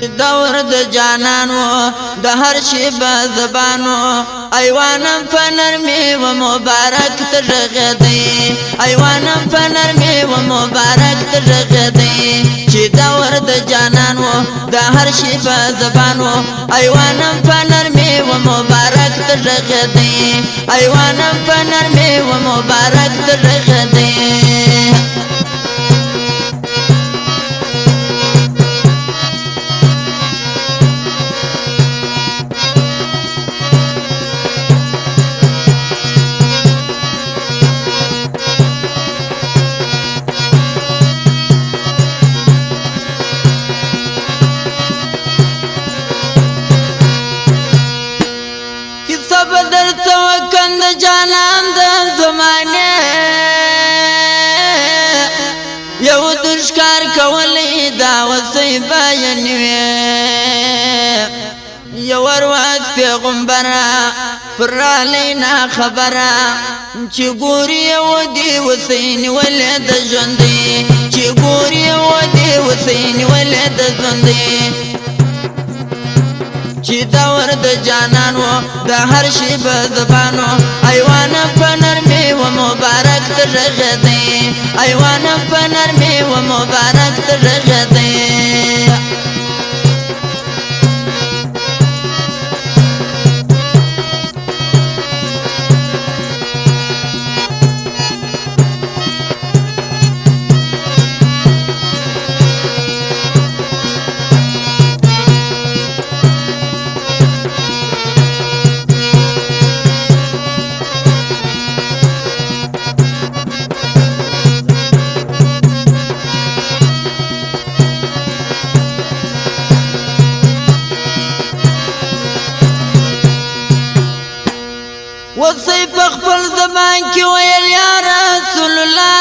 دور د جانانو د هر شی په زبانو ایوانم په نرمي و مبارک ترغدي ایوانم په نرمي و مبارک ترغدي چې دور د جانانو د هر شی په زبانو ایوانم په نرمي و مبارک ترغدي ایوانم په نرمي و مبارک ترغدي بدر توکند جانان د زمانه یو دشکار کولی دا وسی بیان یو ورواز پیغمبره پر علینا خبره چې ګوري و دی وسین ولد ژوندې چې ګوري و دی وسین ولد ژوندې چې دور د جانانو د هر شی په زبانو ایوان په نرمي و مبارک ترغدي ایوان په نرمي و مبارک ترغدي وصی په خپل زمان کې ویل یا رسول الله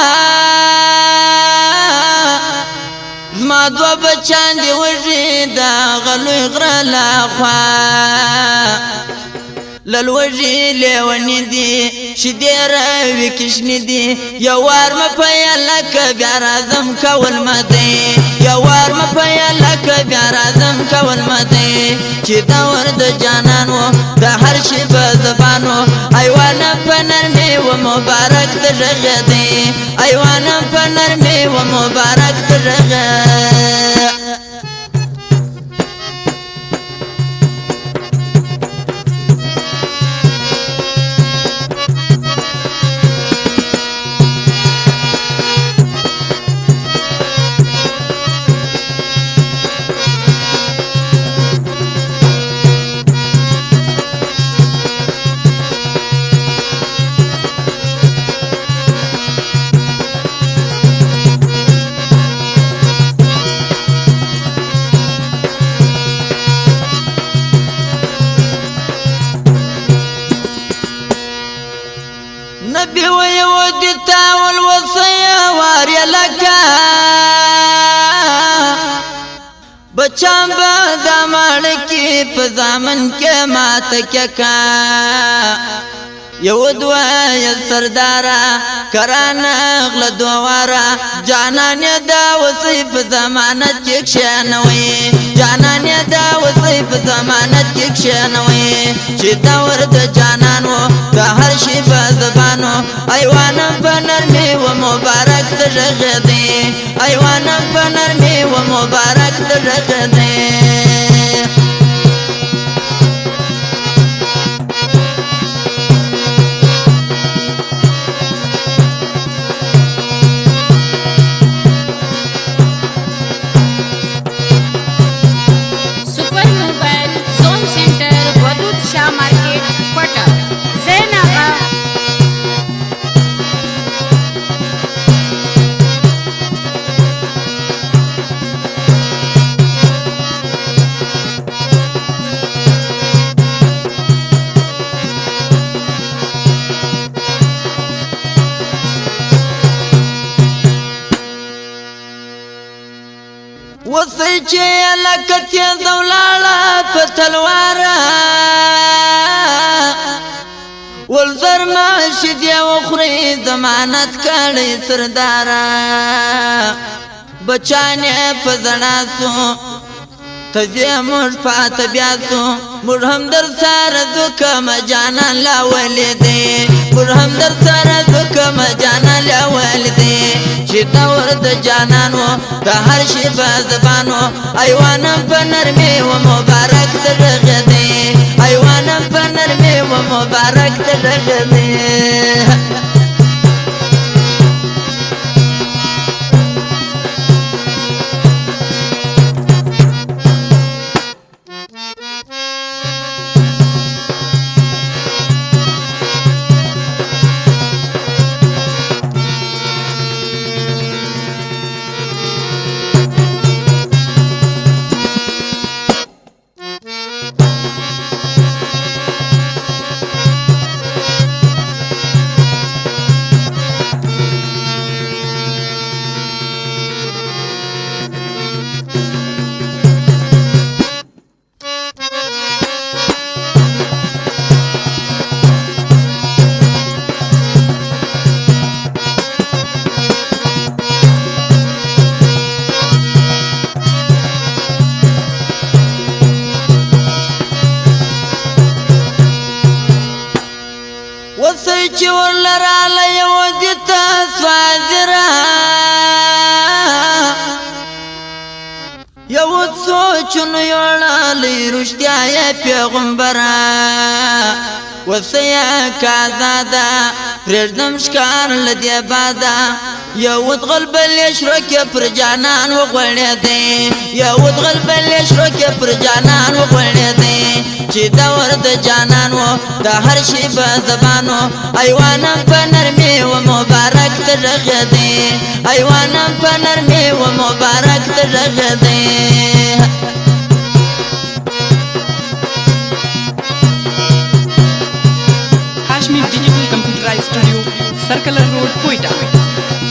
زما دو بچان دی وژي دا غلوی غره لا خوا للوژي لیونی دی شدې راوي کشنی دی یو وار م په لکه بیا راځم کول مده یو وار م په لکه بیا راځم کول مده چې دور د جانانو د هر شی په زبانو ایوان په نرمي و مبارک ترغدي ایوان په نرمي و مبارک ترغدي نبي ويودي تاول وصية واريا لكا بچان با دامالکی پزامن کے ماتککا یو دوائی سردارا کران اغل دوارا جانان دا وصیف زمانت ککشانوی جانان دا وصیف زمانت ککشانوی چی دور دا جانانو دا هر شی بزبانو ایوانم پنرمی و مبارک ترغدی ایوانم پنرمی و مبارک ترغدی وصی چې لکت دولاله په تلواره ولزر ماشد یو خوري ضمانت کړي سردارا بچانه په زړاسو تزي مش فات بياسو مرهم در سار ذوك مجانا لا والدي مرهم در سار ذوك مجانا لا والدي شتا ورد جانانو دهر شي بزبانو ايوانا بنرمي ومبارك ترغدي ايوانا بنرمي ومبارك ترغدي وسيجي ولا رالا يوديتا سوازرا يود سوچن يولا لي رشتيا يا پیغمبرا وسيا كازادا پردم شکار لدي بادا يود غلب يشرك فرجانان وغلدي يود غلب يشرك فرجانان وغلدي چې دور د جانانو د هر شي په زبانو ایوانم په نرمي و مبارک ترغدي ایوانم په نرمي و مبارک ترغدي Hashmi Digital Computerized Studio, Circular Road, Quetta.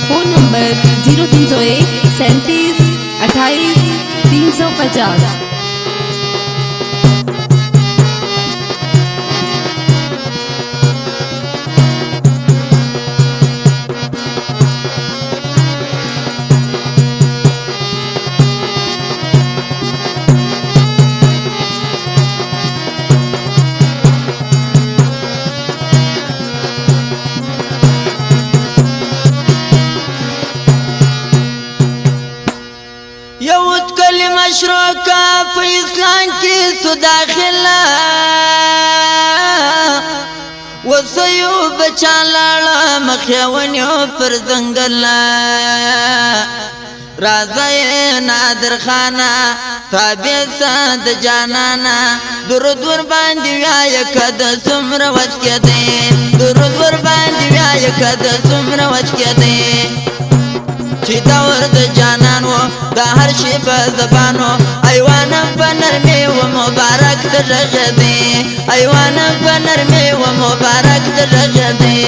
Phone number 0301 37 28 350। يود كلمة شروكة في إسلام كيسو داخلة وصيوب چالالا مخيونيو فرزنگلا رازي نادر خانا تابع ساد جانانا درود ورباندي ويايا كده سمر وشكدي درود ورباندي ويايا كده سمر وشكدي چې دور د جانان و د هر شي په زبانو ایوانم په نرمي و مبارک ترغدي ایوانم په نرمي و مبارک ترغدي